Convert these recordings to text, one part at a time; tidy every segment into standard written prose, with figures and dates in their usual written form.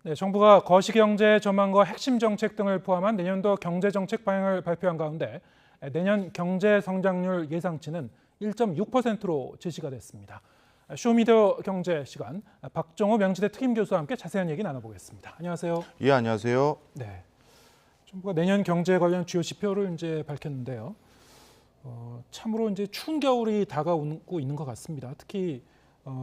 네, 정부가 거시경제 전망과 핵심 정책 등을 포함한 내년도 경제정책 방향을 발표한 가운데 내년 경제 성장률 예상치는 1.6%로 제시가 됐습니다. 쇼미더 경제 시간 박정호 명지대 특임 교수와 함께 자세한 얘기 나눠보겠습니다. 안녕하세요. 예, 안녕하세요. 네, 정부가 내년 경제 관련 주요 지표를 이제 밝혔는데요. 참으로 이제 추운 겨울이 다가오고 있는 것 같습니다. 특히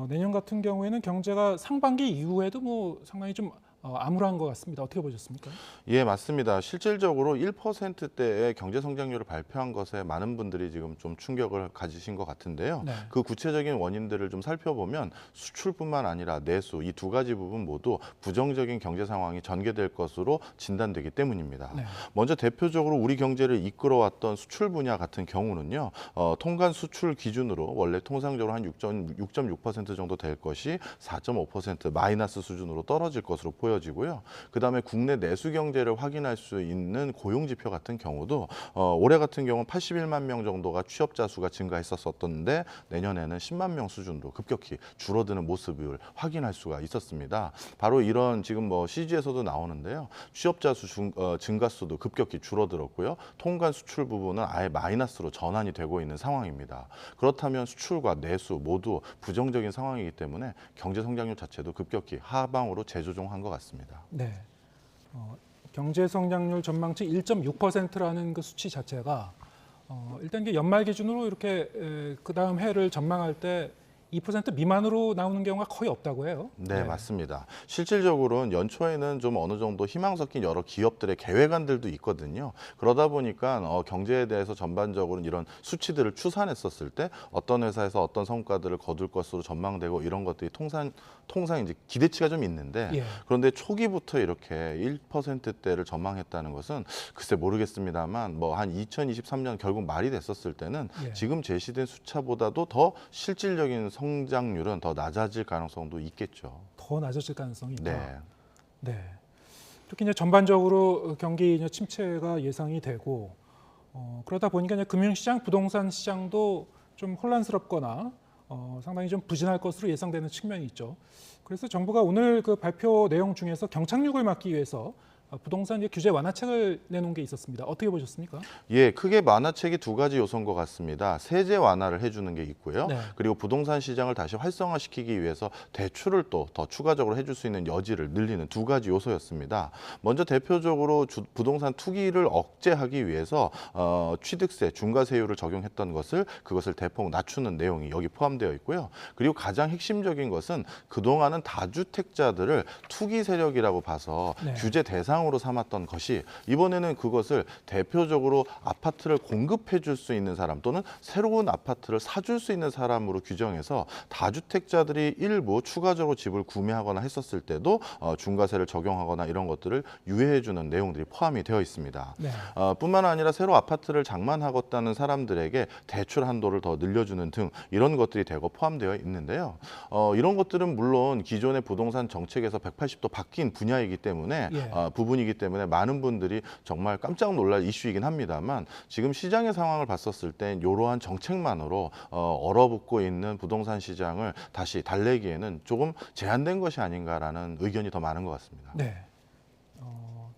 내년 같은 경우에는 경제가 상반기 이후에도 뭐 상당히 좀 암울한 것 같습니다. 어떻게 보셨습니까? 예, 맞습니다. 실질적으로 1%대의 경제 성장률을 발표한 것에 많은 분들이 지금 좀 충격을 가지신 것 같은데요. 네. 그 구체적인 원인들을 좀 살펴보면 수출뿐만 아니라 내수 이 두 가지 부분 모두 부정적인 경제 상황이 전개될 것으로 진단되기 때문입니다. 네. 먼저 대표적으로 우리 경제를 이끌어왔던 수출 분야 같은 경우는요. 통관 수출 기준으로 원래 통상적으로 한 6.6% 정도 될 것이 4.5% 마이너스 수준으로 떨어질 것으로 보여지고요. 그다음에 국내 내수 경제를 확인할 수 있는 고용 지표 같은 경우도 올해 같은 경우는 81만 명 정도가 취업자 수가 증가했었었는데 내년에는 10만 명 수준으로 급격히 줄어드는 모습을 확인할 수가 있었습니다. 바로 이런 지금 뭐 CG에서도 나오는데요. 취업자 수 증가 수도 급격히 줄어들었고요. 통관 수출 부분은 아예 마이너스로 전환이 되고 있는 상황입니다. 그렇다면 수출과 내수 모두 부정적인 상황이기 때문에 경제 성장률 자체도 급격히 하방으로 재조정한 것 같습니다. 네. 경제 성장률 전망치 1.6%라는 그 수치 자체가 일단 이게 연말 기준으로 이렇게 그 다음 해를 전망할 때 2% 미만으로 나오는 경우가 거의 없다고 해요. 네, 맞습니다. 실질적으로는 연초에는 좀 어느 정도 희망 섞인 여러 기업들의 계획안들도 있거든요. 그러다 보니까 경제에 대해서 전반적으로 이런 수치들을 추산했었을 때 어떤 회사에서 어떤 성과들을 거둘 것으로 전망되고 이런 것들이 통상 이제 기대치가 좀 있는데 예. 그런데 초기부터 이렇게 1%대를 전망했다는 것은 글쎄 모르겠습니다만 뭐 한 2023년 결국 말이 됐었을 때는 예. 지금 제시된 숫자보다도 더 실질적인 성장률은 더 낮아질 가능성도 있겠죠. 더 낮아질 가능성이 있다. 네. 네. 특히 이제 전반적으로 경기 이제 침체가 예상이 되고 그러다 보니까 이제 금융시장, 부동산 시장도 좀 혼란스럽거나 상당히 좀 부진할 것으로 예상되는 측면이 있죠. 그래서 정부가 오늘 그 발표 내용 중에서 경착륙을 막기 위해서 부동산 이제 규제 완화책을 내놓은 게 있었습니다. 어떻게 보셨습니까? 예, 크게 만화책이 두 가지 요소인 것 같습니다. 세제 완화를 해주는 게 있고요. 네. 그리고 부동산 시장을 다시 활성화시키기 위해서 대출을 또 더 추가적으로 해줄 수 있는 여지를 늘리는 두 가지 요소였습니다. 먼저 대표적으로 부동산 투기를 억제하기 위해서 취득세, 중과세율을 적용했던 그것을 대폭 낮추는 내용이 여기 포함되어 있고요. 그리고 가장 핵심적인 것은 그동안은 다주택자들을 투기 세력이라고 봐서 네. 규제 대상으로 삼았던 것이 이번에는 그것을 대표적으로 아파트를 공급해 줄 수 있는 사람 또는 새로운 아파트를 사줄 수 있는 사람으로 규정해서 다주택자들이 일부 추가적으로 집을 구매하거나 했었을 때도 중과세를 적용하거나 이런 것들을 유예해 주는 내용들이 포함이 되어 있습니다. 네. 뿐만 아니라 새로 아파트를 장만하겠다는 사람들에게 대출 한도를 더 늘려주는 등 이런 것들이 대거 포함되어 있는데요. 이런 것들은 물론 기존의 부동산 정책에서 180도 바뀐 분야이기 때문에 예. 부분이기 때문에 많은 분들이 정말 깜짝 놀랄 이슈이긴 합니다만 지금 시장의 상황을 봤었을 땐 이러한 정책만으로 얼어붙고 있는 부동산 시장을 다시 달래기에는 조금 제한된 것이 아닌가라는 의견이 더 많은 것 같습니다. 네.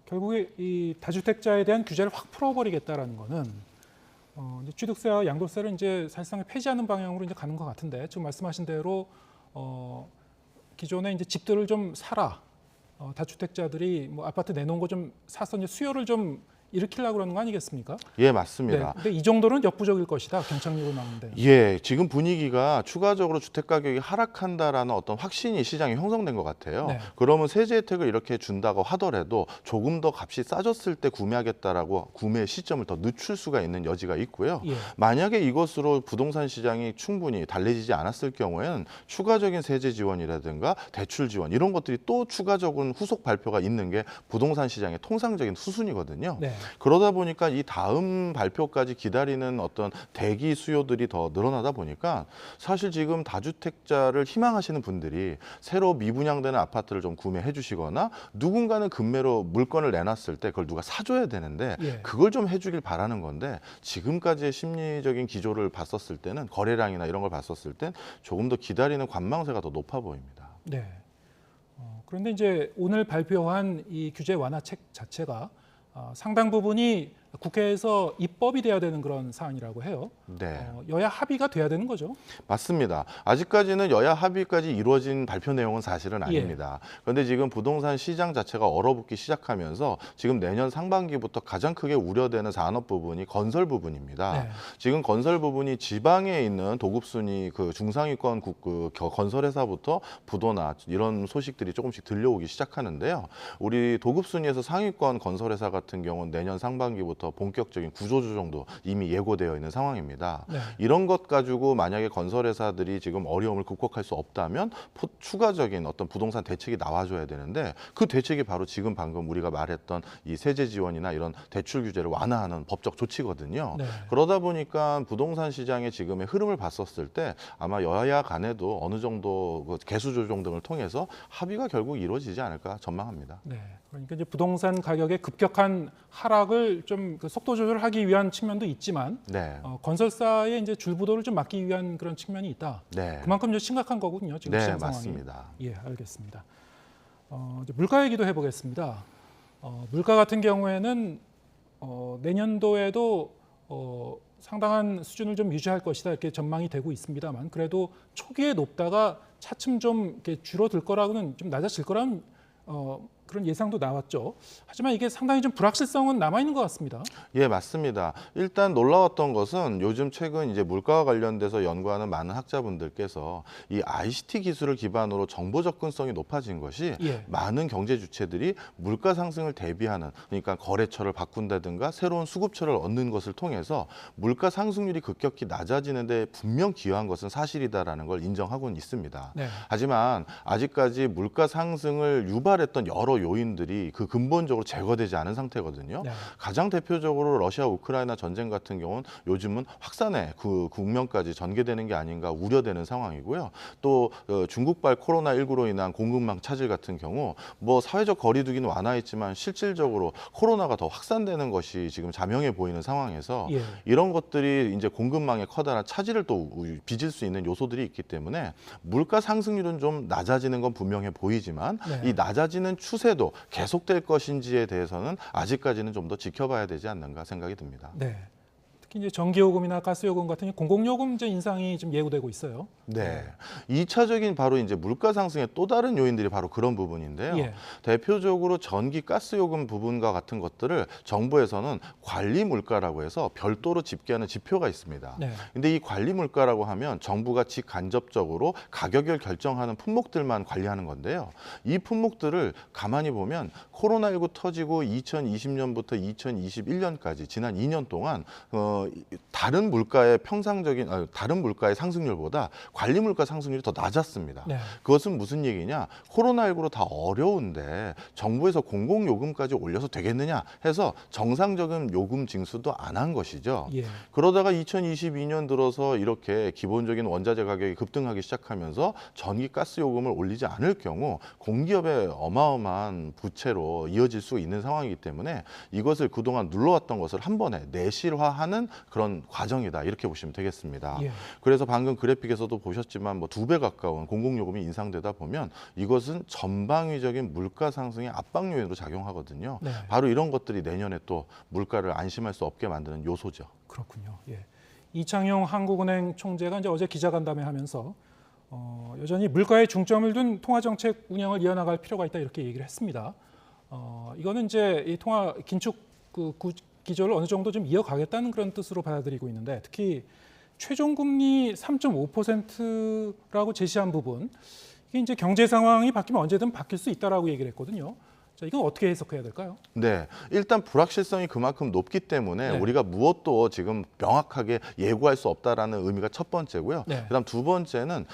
결국에 이 다주택자에 대한 규제를 확 풀어버리겠다라는 거는 이제 취득세와 양도세를 이제 사실상 폐지하는 방향으로 이제 가는 것 같은데 지금 말씀하신 대로 기존에 이제 집들을 좀 사라. 다주택자들이 뭐 아파트 내놓은 거 좀 사서 이제 수요를 좀 일으키려고 그러는 거 아니겠습니까? 예, 네. 맞습니다. 근데 이 정도는 역부족일 것이다. 경착륙을 막는데. 예, 지금 분위기가 추가적으로 주택 가격이 하락한다라는 어떤 확신이 시장에 형성된 것 같아요. 네. 그러면 세제 혜택을 이렇게 준다고 하더라도 조금 더 값이 싸졌을 때 구매하겠다라고 구매 시점을 더 늦출 수가 있는 여지가 있고요. 예. 만약에 이것으로 부동산 시장이 충분히 달래지지 않았을 경우에는 추가적인 세제 지원이라든가 대출 지원 이런 것들이 또 추가적인 후속 발표가 있는 게 부동산 시장의 통상적인 수순이거든요. 네. 그러다 보니까 이 다음 발표까지 기다리는 어떤 대기 수요들이 더 늘어나다 보니까 사실 지금 다주택자를 희망하시는 분들이 새로 미분양되는 아파트를 좀 구매해 주시거나 누군가는 급매로 물건을 내놨을 때 그걸 누가 사줘야 되는데 예. 그걸 좀 해주길 바라는 건데 지금까지의 심리적인 기조를 봤었을 때는 거래량이나 이런 걸 봤었을 땐 조금 더 기다리는 관망세가 더 높아 보입니다. 네. 그런데 이제 오늘 발표한 이 규제 완화책 자체가 상당 부분이 국회에서 입법이 돼야 되는 그런 사안이라고 해요. 네. 여야 합의가 돼야 되는 거죠. 맞습니다. 아직까지는 여야 합의까지 이루어진 발표 내용은 사실은 예. 아닙니다. 그런데 지금 부동산 시장 자체가 얼어붙기 시작하면서 지금 내년 상반기부터 가장 크게 우려되는 산업 부분이 건설 부분입니다. 네. 지금 건설 부분이 지방에 있는 도급순위 그 중상위권 건설회사부터 부도나 이런 소식들이 조금씩 들려오기 시작하는데요. 우리 도급순위에서 상위권 건설회사 같은 경우는 내년 상반기부터 본격적인 구조조정도 이미 예고되어 있는 상황입니다. 네. 이런 것 가지고 만약에 건설회사들이 지금 어려움을 극복할 수 없다면 추가적인 어떤 부동산 대책이 나와줘야 되는데 그 대책이 바로 지금 방금 우리가 말했던 이 세제 지원이나 이런 대출 규제를 완화하는 법적 조치거든요. 네. 그러다 보니까 부동산 시장의 지금의 흐름을 봤었을 때 아마 여야 간에도 어느 정도 그 개수 조정 등을 통해서 합의가 결국 이루어지지 않을까 전망합니다. 네. 그러니까 이제 부동산 가격의 급격한 하락을 좀그 속도 조절하기 위한 측면도 있지만 네. 건설사의 이제 줄부도를 좀 막기 위한 그런 측면이 있다. 네. 그만큼 이제 심각한 거군요. 지금 네, 시장 상황이. 맞습니다. 예, 알겠습니다. 이제 물가 얘기도 해보겠습니다. 물가 같은 경우에는 내년도에도 상당한 수준을 좀 유지할 것이다 이렇게 전망이 되고 있습니다만 그래도 초기에 높다가 차츰 좀 이렇게 줄어들 거라고는 좀 낮아질 거라는 그런 예상도 나왔죠. 하지만 이게 상당히 좀 불확실성은 남아 있는 것 같습니다. 예, 맞습니다. 일단 놀라웠던 것은 요즘 최근 이제 물가와 관련돼서 연구하는 많은 학자분들께서 이 ICT 기술을 기반으로 정보 접근성이 높아진 것이 예. 많은 경제 주체들이 물가 상승을 대비하는 그러니까 거래처를 바꾼다든가 새로운 수급처를 얻는 것을 통해서 물가 상승률이 급격히 낮아지는데 분명 기여한 것은 사실이다라는 걸 인정하고는 있습니다. 네. 하지만 아직까지 물가 상승을 유발했던 여러 요인들이 그 근본적으로 제거되지 않은 상태거든요. 네. 가장 대표적으로 러시아 우크라이나 전쟁 같은 경우는 요즘은 확산의 그 국면까지 전개되는 게 아닌가 우려되는 상황이고요. 또 중국발 코로나19로 인한 공급망 차질 같은 경우 뭐 사회적 거리두기는 완화했지만 실질적으로 코로나가 더 확산되는 것이 지금 자명해 보이는 상황에서 예. 이런 것들이 이제 공급망에 커다란 차질을 또 빚을 수 있는 요소들이 있기 때문에 물가 상승률은 좀 낮아지는 건 분명해 보이지만 네. 이 낮아지는 추세도 계속될 것인지에 대해서는 아직까지는 좀 더 지켜봐야 되지 않는가 생각이 듭니다. 네. 특히 이제 전기요금이나 가스요금 같은 공공요금 이제 인상이 좀 예고되고 있어요. 네. 2차적인 바로 이제 물가 상승의 또 다른 요인들이 바로 그런 부분인데요. 예. 대표적으로 전기 가스 요금 부분과 같은 것들을 정부에서는 관리 물가라고 해서 별도로 집계하는 지표가 있습니다. 네. 근데 이 관리 물가라고 하면 정부가 직간접적으로 가격을 결정하는 품목들만 관리하는 건데요. 이 품목들을 가만히 보면 코로나19 터지고 2020년부터 2021년까지 지난 2년 동안 다른 물가의 다른 물가의 상승률보다 관리 물가 상승률이 더 낮았습니다. 네. 그것은 무슨 얘기냐? 코로나19로 다 어려운데 정부에서 공공요금까지 올려서 되겠느냐 해서 정상적인 요금 징수도 안 한 것이죠. 예. 그러다가 2022년 들어서 이렇게 기본적인 원자재 가격이 급등하기 시작하면서 전기 가스 요금을 올리지 않을 경우 공기업의 어마어마한 부채로 이어질 수 있는 상황이기 때문에 이것을 그동안 눌러왔던 것을 한 번에 내실화하는 그런 과정이다 이렇게 보시면 되겠습니다. 예. 그래서 방금 그래픽에서도 보셨지만 뭐 2배 가까운 공공요금이 인상되다 보면 이것은 전방위적인 물가 상승의 압박 요인으로 작용하거든요. 네. 바로 이런 것들이 내년에 또 물가를 안심할 수 없게 만드는 요소죠. 그렇군요. 예. 이창용 한국은행 총재가 이제 어제 기자간담회 하면서 여전히 물가에 중점을 둔 통화정책 운영을 이어나갈 필요가 있다 이렇게 얘기를 했습니다. 이거는 이제 이 통화 긴축 기조를 어느 정도 좀 이어가겠다는 그런 뜻으로 받아들이고 있는데 특히 최종금리 3.5%라고 제시한 부분 이게 이제 경제 상황이 바뀌면 언제든 바뀔 수 있다라고 얘기를 했거든요. 자, 이건 어떻게 해석해야 될까요? 네, 일단 불확실성이 그만큼 높기 때문에 네. 우리가 무엇도 지금 명확하게 예고할 수 없다라는 의미가 첫 번째고요. 네. 그다음 두 번째는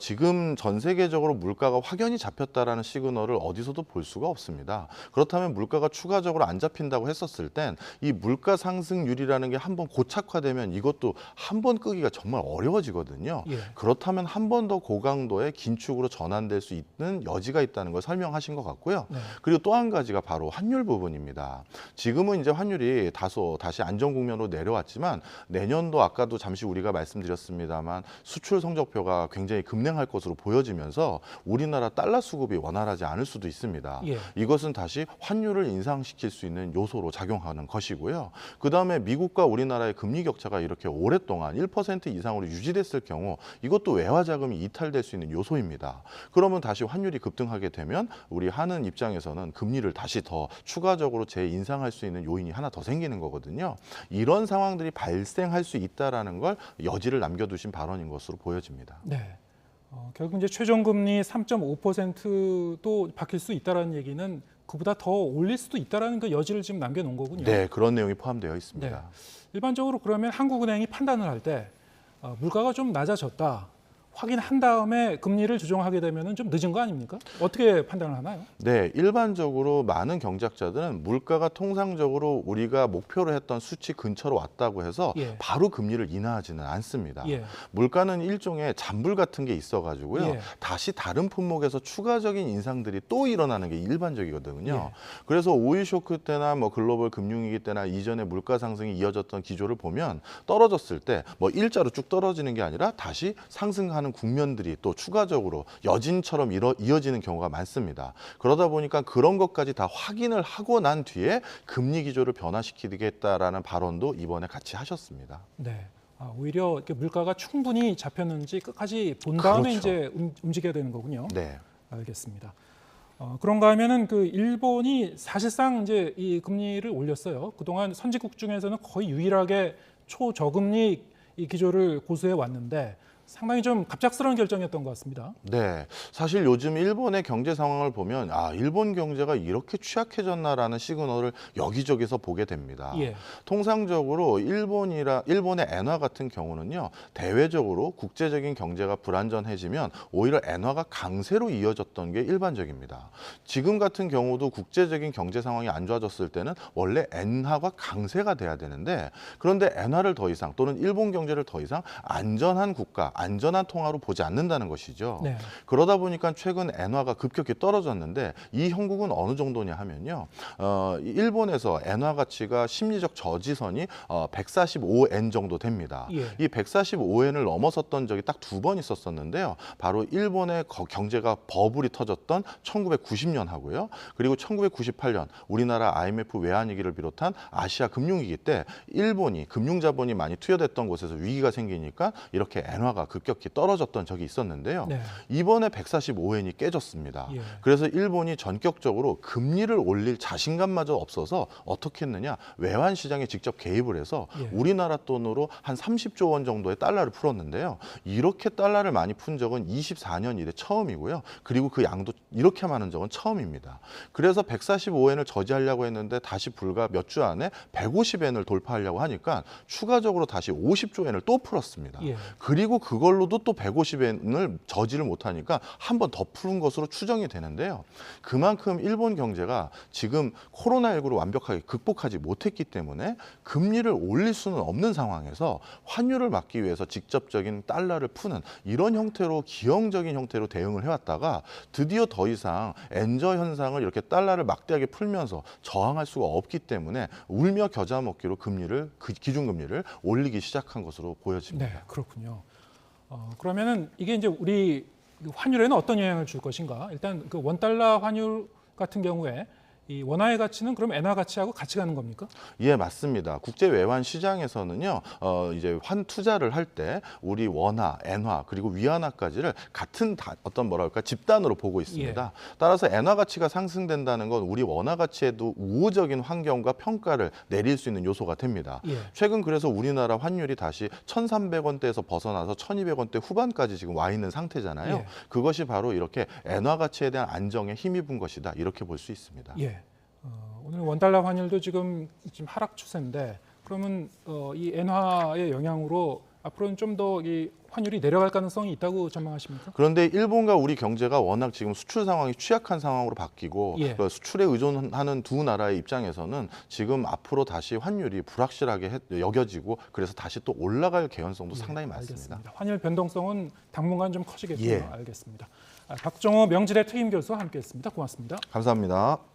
지금 전 세계적으로 물가가 확연히 잡혔다라는 시그널을 어디서도 볼 수가 없습니다. 그렇다면 물가가 추가적으로 안 잡힌다고 했었을 땐 이 물가 상승률이라는 게 한번 고착화되면 이것도 한 번 끄기가 정말 어려워지거든요. 예. 그렇다면 한 번 더 고강도의 긴축으로 전환될 수 있는 여지가 있다는 걸 설명하신 것 같고요. 네. 그리고 그리고 또 한 가지가 바로 환율 부분입니다. 지금은 이제 환율이 다소 다시 안정 국면으로 내려왔지만 내년도 아까도 잠시 우리가 말씀드렸습니다만 수출 성적표가 굉장히 급냉할 것으로 보여지면서 우리나라 달러 수급이 원활하지 않을 수도 있습니다. 예. 이것은 다시 환율을 인상시킬 수 있는 요소로 작용하는 것이고요. 그다음에 미국과 우리나라의 금리 격차가 이렇게 오랫동안 1% 이상으로 유지됐을 경우 이것도 외화 자금이 이탈될 수 있는 요소입니다. 그러면 다시 환율이 급등하게 되면 우리 하는 입장에서는 금리를 다시 더 추가적으로 재인상할 수 있는 요인이 하나 더 생기는 거거든요. 이런 상황들이 발생할 수 있다라는 걸 여지를 남겨두신 발언인 것으로 보여집니다. 네. 결국 이제 최종금리 3.5%도 바뀔 수 있다라는 얘기는 그보다 더 올릴 수도 있다라는 그 여지를 지금 남겨놓은 거군요. 네, 그런 내용이 포함되어 있습니다. 네. 일반적으로 그러면 한국은행이 판단을 할 때 물가가 좀 낮아졌다 확인한 다음에 금리를 조정하게 되면 좀 늦은 거 아닙니까? 어떻게 판단을 하나요? 네, 일반적으로 많은 경제학자들은 물가가 통상적으로 우리가 목표로 했던 수치 근처로 왔다고 해서 예. 바로 금리를 인하하지는 않습니다. 예. 물가는 일종의 잔불 같은 게 있어가지고요. 예. 다시 다른 품목에서 추가적인 인상들이 또 일어나는 게 일반적이거든요. 예. 그래서 오일 쇼크 때나 뭐 글로벌 금융위기 때나 이전에 물가 상승이 이어졌던 기조를 보면 떨어졌을 때 뭐 일자로 쭉 떨어지는 게 아니라 다시 상승하는 국면들이 또 추가적으로 여진처럼 이어지는 경우가 많습니다. 그러다 보니까 그런 것까지 다 확인을 하고 난 뒤에 금리 기조를 변화시키겠다라는 발언도 이번에 같이 하셨습니다. 네. 오히려 이렇게 물가가 충분히 잡혔는지 끝까지 본 다음에 그렇죠. 이제 움직여야 되는 거군요. 네. 알겠습니다. 그런가 하면은 그 일본이 사실상 이제 이 금리를 올렸어요. 그동안 선진국 중에서는 거의 유일하게 초저금리 이 기조를 고수해 왔는데 상당히 좀 갑작스러운 결정이었던 것 같습니다. 네, 사실 요즘 일본의 경제 상황을 보면 일본 경제가 이렇게 취약해졌나라는 시그널을 여기저기서 보게 됩니다. 예. 통상적으로 일본의 엔화 같은 경우는요, 대외적으로 국제적인 경제가 불안전해지면 오히려 엔화가 강세로 이어졌던 게 일반적입니다. 지금 같은 경우도 국제적인 경제 상황이 안 좋아졌을 때는 원래 엔화가 강세가 돼야 되는데 그런데 엔화를 더 이상 또는 일본 경제를 더 이상 안전한 국가, 안전한 통화로 보지 않는다는 것이죠. 네. 그러다 보니까 최근 엔화가 급격히 떨어졌는데 이 형국은 어느 정도냐 하면요. 일본에서 엔화 가치가 심리적 저지선이 145엔 정도 됩니다. 예. 이 145엔을 넘어섰던 적이 딱 두 번 있었었는데요. 바로 일본의 경제가 버블이 터졌던 1990년 하고요. 그리고 1998년 우리나라 IMF 외환위기를 비롯한 아시아 금융위기 때 일본이 금융자본이 많이 투여됐던 곳에서 위기가 생기니까 이렇게 엔화가 급격히 떨어졌던 적이 있었는데요. 네. 이번에 145엔이 깨졌습니다. 예. 그래서 일본이 전격적으로 금리를 올릴 자신감마저 없어서 어떻게 했느냐? 외환 시장에 직접 개입을 해서 예. 우리나라 돈으로 한 30조 원 정도의 달러를 풀었는데요. 이렇게 달러를 많이 푼 적은 24년 이래 처음이고요. 그리고 그 양도 이렇게 많은 적은 처음입니다. 그래서 145엔을 저지하려고 했는데 다시 불과 몇 주 안에 150엔을 돌파하려고 하니까 추가적으로 다시 50조 엔을 또 풀었습니다. 예. 그리고 그걸로도 또 150엔을 저지를 못하니까 한 번 더 푸른 것으로 추정이 되는데요. 그만큼 일본 경제가 지금 코로나19를 완벽하게 극복하지 못했기 때문에 금리를 올릴 수는 없는 상황에서 환율을 막기 위해서 직접적인 달러를 푸는 이런 형태로 기형적인 형태로 대응을 해왔다가 드디어 더 이상 엔저 현상을 이렇게 달러를 막대하게 풀면서 저항할 수가 없기 때문에 울며 겨자 먹기로 기준금리를 올리기 시작한 것으로 보여집니다. 네, 그렇군요. 그러면은 이게 이제 우리 환율에는 어떤 영향을 줄 것인가? 일단 그 원달러 환율 같은 경우에 이 원화의 가치는 그럼 엔화 가치하고 같이 가는 겁니까? 예, 맞습니다. 국제 외환 시장에서는요, 이제 환 투자를 할 때 우리 원화, 엔화 그리고 위안화까지를 같은 어떤 집단으로 보고 있습니다. 따라서 엔화 가치가 상승된다는 건 우리 원화 가치에도 우호적인 환경과 평가를 내릴 수 있는 요소가 됩니다. 예. 최근 그래서 우리나라 환율이 다시 1,300원대에서 벗어나서 1,200원대 후반까지 지금 와 있는 상태잖아요. 예. 그것이 바로 이렇게 엔화 가치에 대한 안정에 힘입은 것이다. 이렇게 볼 수 있습니다. 예. 오늘 원달러 환율도 지금 하락 추세인데 그러면 이 엔화의 영향으로 앞으로는 좀 더 이 환율이 내려갈 가능성이 있다고 전망하십니까? 그런데 일본과 우리 경제가 워낙 지금 수출 상황이 취약한 상황으로 바뀌고 예. 수출에 의존하는 두 나라의 입장에서는 지금 앞으로 다시 환율이 불확실하게 여겨지고 그래서 다시 또 올라갈 개연성도 상당히 많습니다. 알겠습니다. 환율 변동성은 당분간 좀 커지겠군요. 예. 알겠습니다. 박정호 명지대 특임 교수와 함께했습니다. 고맙습니다. 감사합니다.